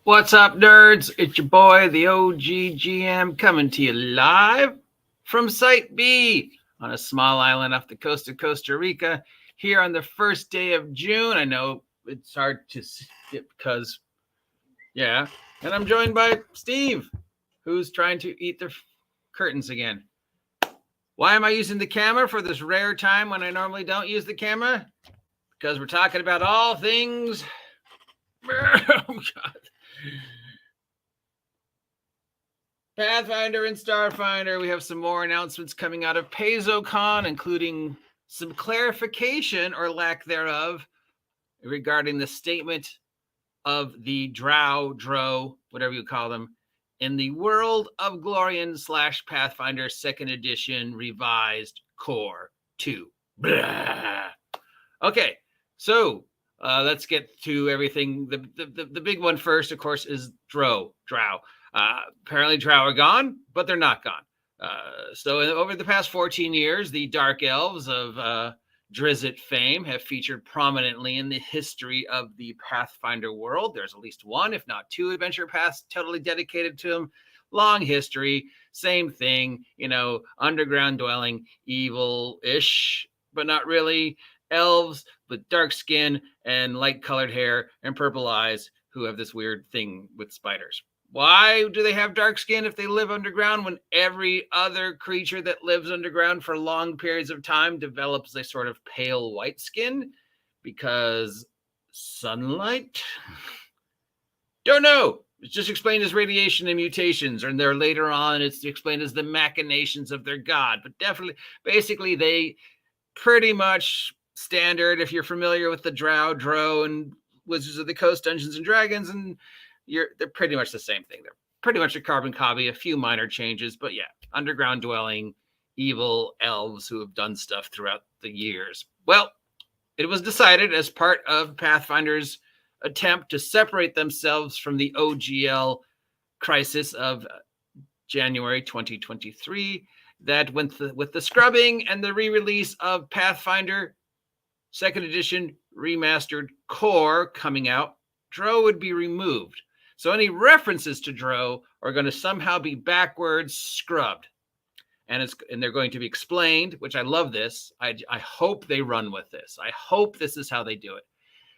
What's up, nerds? It's your boy, the OG GM, coming to you live from Site B on a small island off the coast of Costa Rica here on the first day of June. I know it's hard to see it because, yeah. And I'm joined by Steve, who's trying to eat the curtains again. Why am I using the camera for this rare time when I normally don't use the camera? Because we're talking about all things... Oh, God. Pathfinder and Starfinder. We have some more announcements coming out of PaizoCon, including some clarification or lack thereof regarding the statement of the Drow, whatever you call them, in the World of Glorian / Pathfinder 2nd Edition Revised Core 2. Blah. Okay, so let's get to everything. The big one first, of course, is Drow. Apparently Drow are gone, but they're not gone. So over the past 14 years, the Dark Elves of Drizzt fame have featured prominently in the history of the Pathfinder world. There's at least one, if not two, adventure paths totally dedicated to them. Long history, same thing, underground dwelling, evil-ish, but not really. Elves with dark skin and light-colored hair and purple eyes who have this weird thing with spiders. Why do they have dark skin if they live underground when every other creature that lives underground for long periods of time develops a sort of pale white skin? Because sunlight? Don't know. It's just explained as radiation and mutations, and then later on it's explained as the machinations of their god. But definitely, basically, they pretty much standard. If you're familiar with the Drow, and Wizards of the Coast, Dungeons and Dragons, and they're pretty much the same thing. They're pretty much a carbon copy, a few minor changes, but yeah, underground dwelling, evil elves who have done stuff throughout the years. Well, it was decided as part of Pathfinder's attempt to separate themselves from the OGL crisis of January 2023 that with the scrubbing and the re-release of Pathfinder 2nd Edition Remastered Core coming out, Drow would be removed. So any references to Drow are going to somehow be backwards scrubbed. And they're going to be explained, which I love this. I hope they run with this. I hope this is how they do it.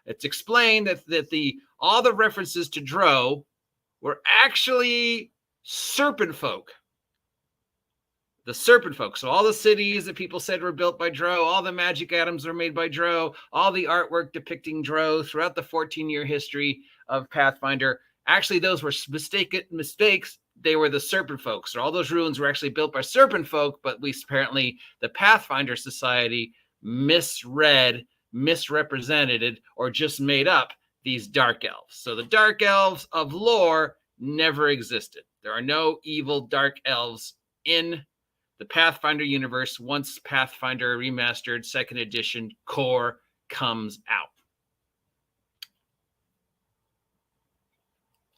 It's explained that all the references to Drow were actually serpent folk. The serpent folk. So all the cities that people said were built by Drow, all the magic items were made by Drow, all the artwork depicting Drow throughout the 14-year history of Pathfinder. Actually, those were mistakes. They were the serpent folk. So all those ruins were actually built by serpent folk, but apparently the Pathfinder Society misrepresented, or just made up these dark elves. So the dark elves of lore never existed. There are no evil dark elves in the Pathfinder universe once Pathfinder Remastered 2nd Edition Core comes out.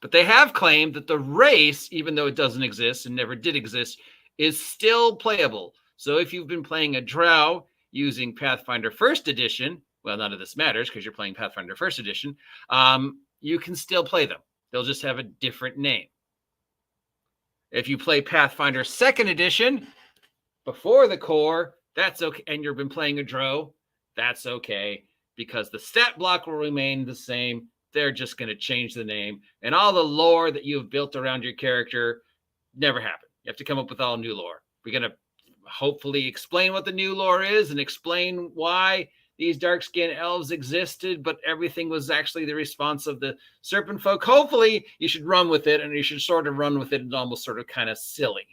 But they have claimed that the race, even though it doesn't exist and never did exist, is still playable. So if you've been playing a Drow using Pathfinder 1st Edition, well, none of this matters because you're playing Pathfinder 1st Edition, you can still play them. They'll just have a different name. If you play Pathfinder 2nd Edition before the core, that's okay. And you've been playing a Drow, that's okay, because the stat block will remain the same. They're just going to change the name. And all the lore that you've built around your character never happened. You have to come up with all new lore. We're going to hopefully explain what the new lore is and explain why these dark-skinned elves existed, but everything was actually the response of the serpent folk. Hopefully, you should run with it, and you should sort of run with it and almost sort of kind of silly.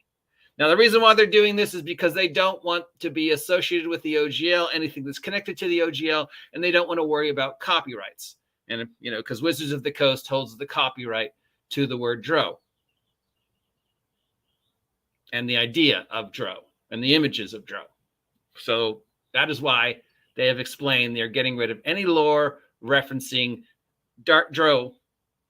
Now, the reason why they're doing this is because they don't want to be associated with the OGL, anything that's connected to the OGL, and they don't want to worry about copyrights. And, because Wizards of the Coast holds the copyright to the word Drow and the idea of Drow and the images of Drow. So that is why they have explained they're getting rid of any lore referencing dark Drow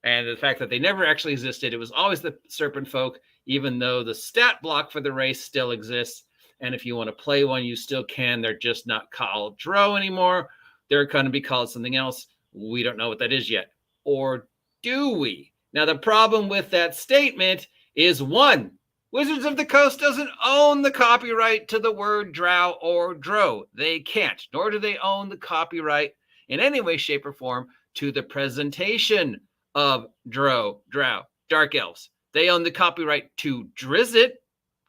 and the fact that they never actually existed. It was always the serpent folk, even though the stat block for the race still exists. And if you want to play one, you still can. They're just not called Drow anymore. They're going to be called something else. We don't know what that is yet. Or do we? Now, the problem with that statement is, one, Wizards of the Coast doesn't own the copyright to the word drow or drow. They can't, nor do they own the copyright in any way, shape, or form to the presentation of drow, dark elves. They own the copyright to Drizzt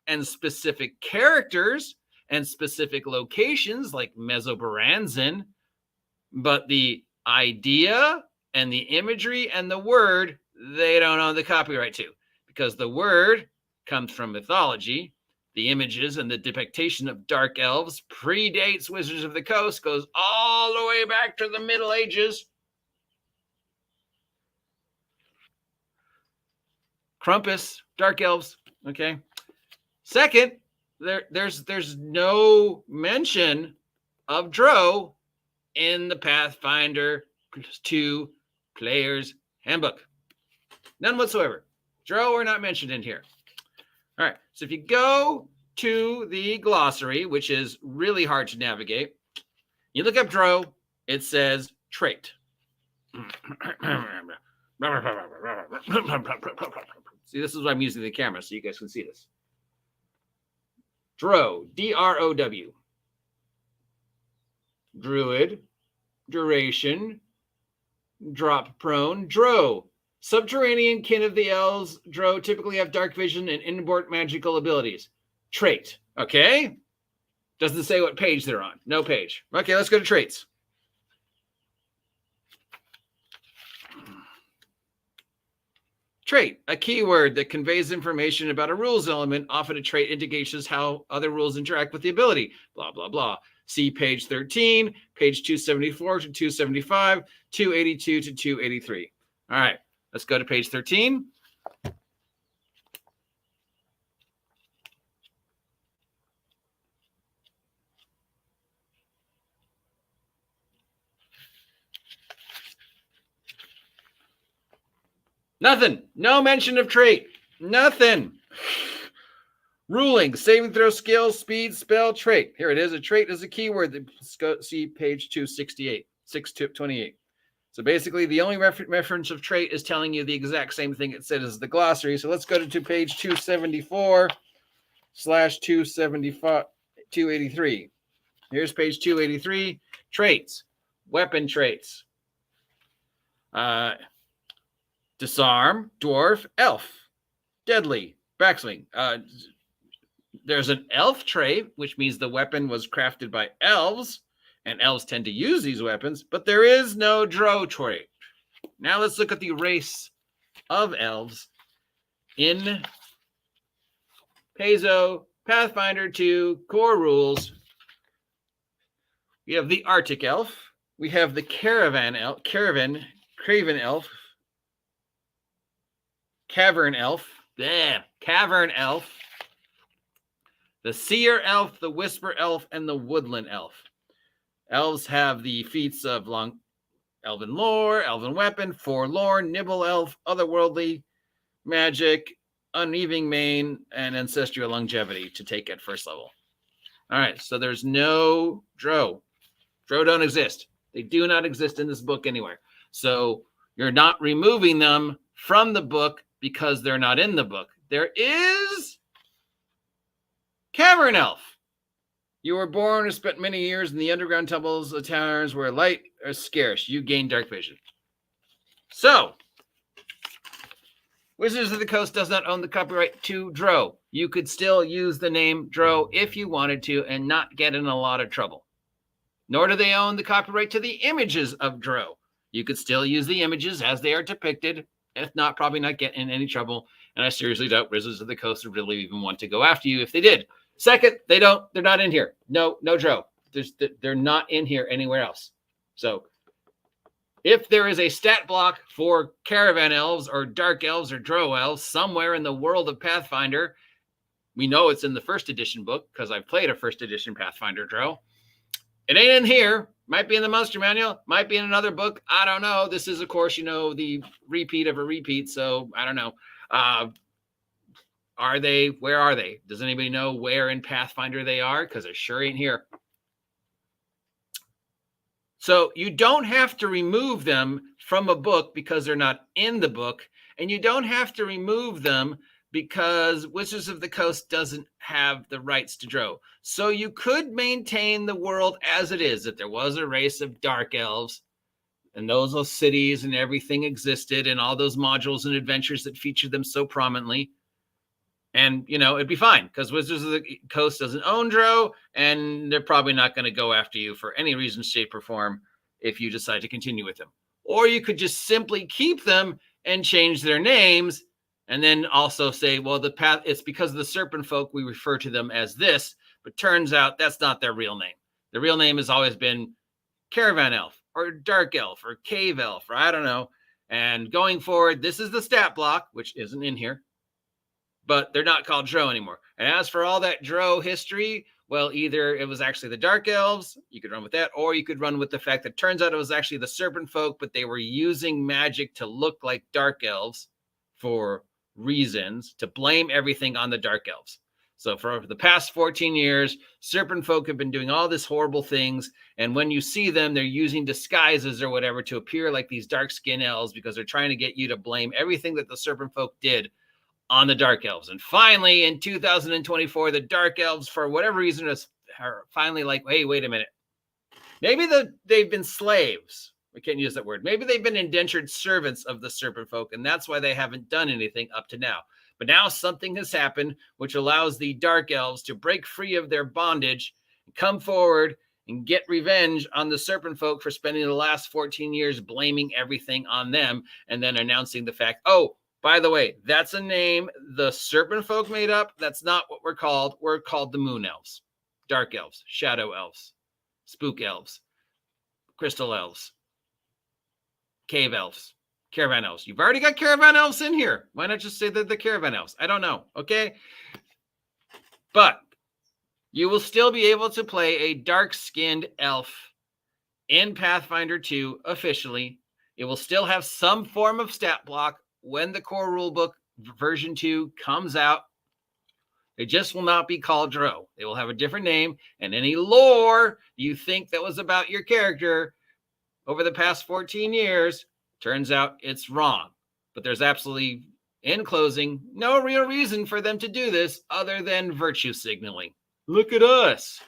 and specific characters and specific locations like Mesobaranzan, but the idea and the imagery and the word, they don't own the copyright to, because the word comes from mythology. The images and the depiction of dark elves predates Wizards of the Coast, goes all the way back to the Middle Ages. Krampus, dark elves, okay? Second, there's no mention of Drow in the Pathfinder 2 Player's Handbook. None whatsoever. Drow are not mentioned in here. All right, so if you go to the glossary, which is really hard to navigate, you look up Drow, it says trait. See, this is why I'm using the camera so you guys can see this. Drow, D-R-O-W. Druid, duration, drop prone, Drow. Subterranean kin of the elves, Drow typically have dark vision and inborn magical abilities. Trait, okay? Doesn't say what page they're on. No page. Okay, let's go to traits. Trait, a keyword that conveys information about a rules element. Often a trait indicates how other rules interact with the ability. Blah, blah, blah. See page 13, page 274 to 275, 282 to 283. All right, let's go to page 13. Nothing. No mention of trait. Nothing. Ruling, saving throw, skill, speed, spell, trait. Here it is. A trait is a keyword. Let's go see page 268, 628. So basically, the only reference of trait is telling you the exact same thing it said as the glossary. So let's go to page 274/283. Here's page 283. Traits. Weapon traits. Disarm, dwarf, elf, deadly, backswing. There's an elf trait, which means the weapon was crafted by elves, and elves tend to use these weapons, but there is no drow trait. Now let's look at the race of elves in Paizo, Pathfinder 2, core rules. We have the Arctic elf. We have the Craven elf, Cavern elf, the Seer elf, the Whisper elf, and the Woodland elf. Elves have the feats of long elven lore, elven weapon, forlorn, nibble elf, otherworldly, magic, uneven mane, and ancestral longevity to take at first level. All right, so there's no Drow. Drow don't exist. They do not exist in this book anywhere. So you're not removing them from the book because they're not in the book. There is Cavern elf. You were born and spent many years in the underground temples of towns where light is scarce. You gain dark vision. So, Wizards of the Coast does not own the copyright to Drow. You could still use the name Drow if you wanted to and not get in a lot of trouble. Nor do they own the copyright to the images of Drow. You could still use the images as they are depicted. If not, probably not get in any trouble. And I seriously doubt Wizards of the Coast would really even want to go after you if they did. Second, they're not in here. No Drow. They're not in here anywhere else. So if there is a stat block for caravan elves or dark elves or drow elves somewhere in the world of Pathfinder, we know it's in the first edition book because I've played a first edition Pathfinder Drow. It ain't in here. Might be in the Monster Manual. Might be in another book. I don't know. This is, of course, the repeat of a repeat. So I don't know. Are they? Where are they? Does anybody know where in Pathfinder they are? Because it sure ain't here. So you don't have to remove them from a book because they're not in the book. And you don't have to remove them because Wizards of the Coast doesn't have the rights to Drow. So you could maintain the world as it is, that there was a race of dark elves, and those cities and everything existed, and all those modules and adventures that feature them so prominently. And, you know, it'd be fine because Wizards of the Coast doesn't own Drow, and they're probably not going to go after you for any reason, shape, or form if you decide to continue with them. Or you could just simply keep them and change their names, and then also say, well, it's because of the serpent folk we refer to them as this, but turns out that's not their real name. The real name has always been Caravan Elf or Dark Elf or Cave Elf, or I don't know. And going forward, this is the stat block, which isn't in here, but they're not called Drow anymore. And as for all that Drow history, well, either it was actually the Dark Elves, you could run with that, or you could run with the fact that it turns out it was actually the Serpent Folk, but they were using magic to look like Dark Elves for reasons, to blame everything on the Dark Elves. So for the past 14 years, Serpent Folk have been doing all these horrible things, and when you see them, they're using disguises or whatever to appear like these dark-skinned elves because they're trying to get you to blame everything that the Serpent Folk did on the Dark Elves. And finally, in 2024, the Dark Elves, for whatever reason, are finally like, hey, wait a minute. Maybe they've been slaves. We can't use that word. Maybe they've been indentured servants of the Serpent Folk, and that's why they haven't done anything up to now. But now something has happened which allows the Dark Elves to break free of their bondage, and come forward and get revenge on the Serpent Folk for spending the last 14 years blaming everything on them, and then announcing the fact, oh, by the way, that's a name the Serpent Folk made up. That's not what we're called. We're called the Moon Elves, Dark Elves, Shadow Elves, Spook Elves, Crystal Elves, Cave Elves, Caravan Elves. You've already got Caravan Elves in here. Why not just say that the Caravan Elves? I don't know, okay? But you will still be able to play a dark-skinned elf in Pathfinder 2 officially. It will still have some form of stat block when the core rulebook version 2 comes out. It just will not be called Drow. They will have a different name, and any lore you think that was about your character over the past 14 years, turns out it's wrong. But there's absolutely, in closing, no real reason for them to do this other than virtue signaling. Look at us.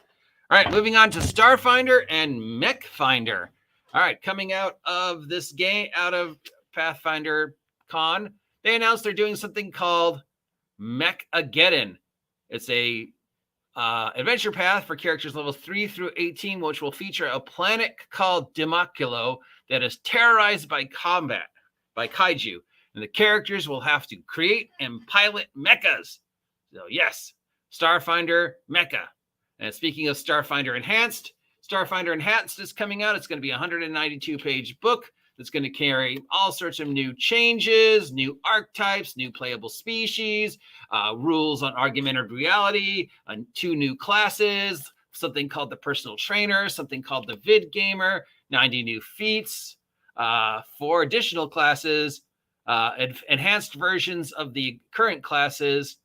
All right, moving on to Starfinder and Mechfinder. All right, coming out of this game, out of Pathfinder Con, they announced they're doing something called Mechageddon. It's a adventure path for characters levels 3 through 18, which will feature a planet called Demaculo that is terrorized by combat, by Kiju. And the characters will have to create and pilot mechas. So yes, Starfinder Mecha. And speaking of Starfinder Enhanced is coming out. It's going to be a 192-page book that's going to carry all sorts of new changes, new archetypes, new playable species, rules on augmented reality, 2 new classes, something called the personal trainer, something called the vid gamer, 90 new feats, 4 additional classes, enhanced versions of the current classes,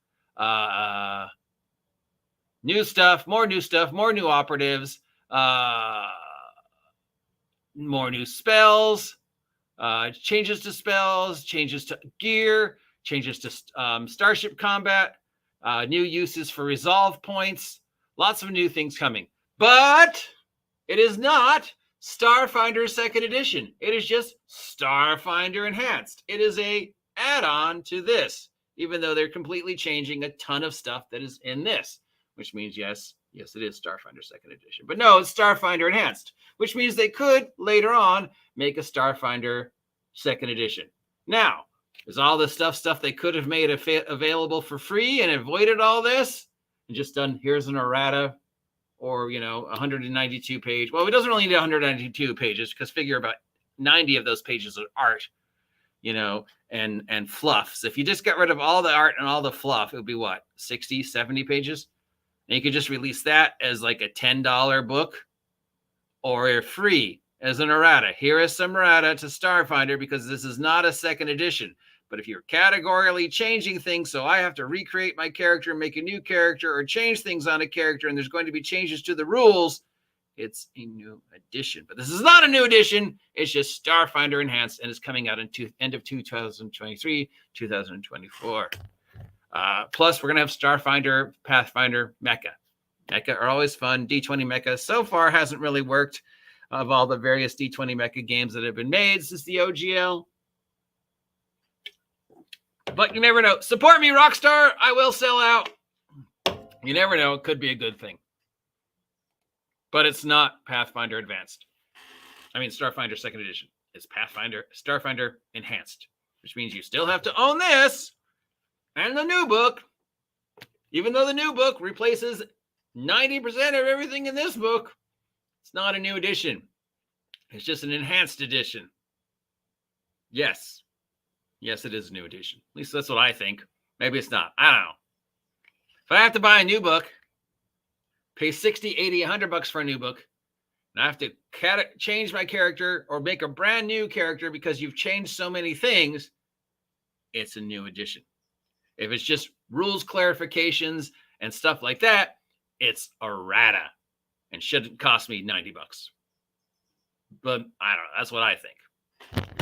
new stuff, more new operatives, more new spells, changes to spells, changes to gear, changes to starship combat, new uses for resolve points, lots of new things coming. But it is not Starfinder 2nd Edition. It is just Starfinder Enhanced. It is a add-on to this, even though they're completely changing a ton of stuff that is in this, which means yes, it is Starfinder 2nd Edition. But no, it's Starfinder Enhanced, which means they could later on make a Starfinder 2nd Edition. Now, is all this stuff they could have made available for free and avoided all this and just done, here's an errata or, 192 page. Well, it doesn't really need 192 pages because figure about 90 of those pages are art, and fluff. So if you just got rid of all the art and all the fluff, it would be what, 60, 70 pages? And you could just release that as like a $10 book or free as an errata. Here is some errata to Starfinder because this is not a 2nd edition. But if you're categorically changing things, so I have to recreate my character, make a new character, or change things on a character, and there's going to be changes to the rules, It's a new edition. But this is not a new edition. It's just Starfinder Enhanced, and it's coming out in end of 2023, 2024. Plus, we're going to have Starfinder, Pathfinder, Mecha. Mecha are always fun. D20 Mecha so far hasn't really worked of all the various D20 Mecha games that have been made since the OGL. But you never know. Support me, Rockstar. I will sell out. You never know. It could be a good thing. But it's not Pathfinder Advanced. I mean, Starfinder 2nd Edition. It's Starfinder Enhanced, which means you still have to own this and the new book, even though the new book replaces 90% of everything in this book. It's not a new edition. It's just an enhanced edition. Yes. Yes, it is a new edition. At least that's what I think. Maybe it's not. I don't know. If I have to buy a new book, pay 60, 80, 100 bucks for a new book, and I have to change my character or make a brand new character because you've changed so many things, it's a new edition. If it's just rules clarifications and stuff like that, it's errata and shouldn't cost me 90 bucks. But I don't know. That's what I think.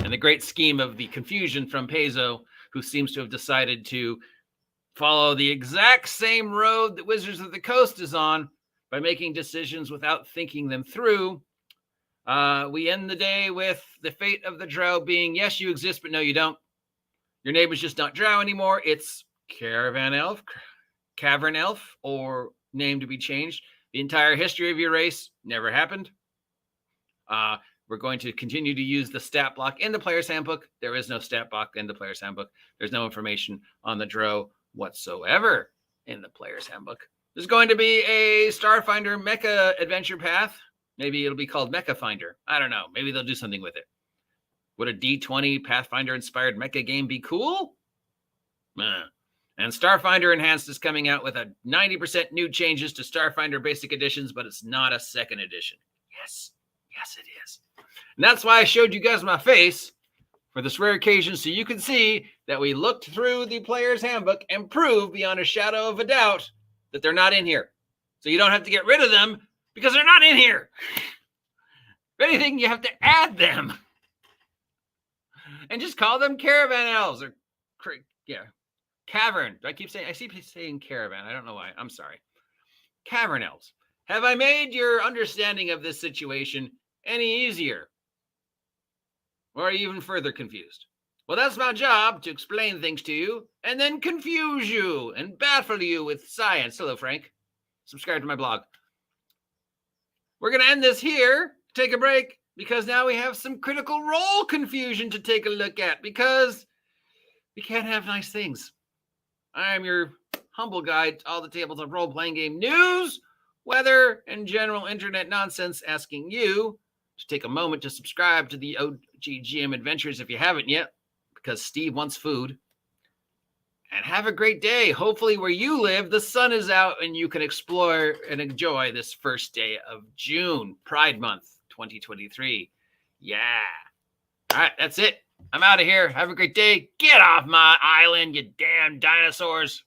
And the great scheme of the confusion from Paizo, who seems to have decided to follow the exact same road that Wizards of the Coast is on by making decisions without thinking them through. We end the day with the fate of the Drow being, yes, you exist, but no, you don't. Your neighbor's just not Drow anymore. It's Caravan Elf, Cavern Elf, or name to be changed. The entire history of your race never happened. We're going to continue to use the stat block in the player's handbook. There is no stat block in the player's handbook. There's no information on the Drow whatsoever in the player's handbook. There's going to be a Starfinder Mecha adventure path. Maybe it'll be called Mecha Finder. I don't know. Maybe they'll do something with it. Would a D20 Pathfinder-inspired mecha game be cool? And Starfinder Enhanced is coming out with a 90% new changes to Starfinder Basic Editions, but it's not a 2nd edition. Yes. Yes, it is. And that's why I showed you guys my face for this rare occasion, so you can see that we looked through the player's handbook and proved beyond a shadow of a doubt that they're not in here. So you don't have to get rid of them because they're not in here. If anything, you have to add them. And just call them Caravan Elves or Cavern. I keep saying Caravan. I don't know why. I'm sorry. Cavern Elves. Have I made your understanding of this situation any easier? Or are you even further confused? Well, that's my job, to explain things to you and then confuse you and baffle you with science. Hello, Frank. Subscribe to my blog. We're going to end this here, take a break, because now we have some Critical Role confusion to take a look at, because we can't have nice things. I am your humble guide to all the tabletop role-playing game news, weather, and general internet nonsense, asking you to take a moment to subscribe to the OGGM Adventures if you haven't yet, because Steve wants food. And have a great day. Hopefully where you live, the sun is out and you can explore and enjoy this first day of June, Pride Month 2023. Yeah. All right, that's it. I'm out of here. Have a great day. Get off my island, you damn dinosaurs.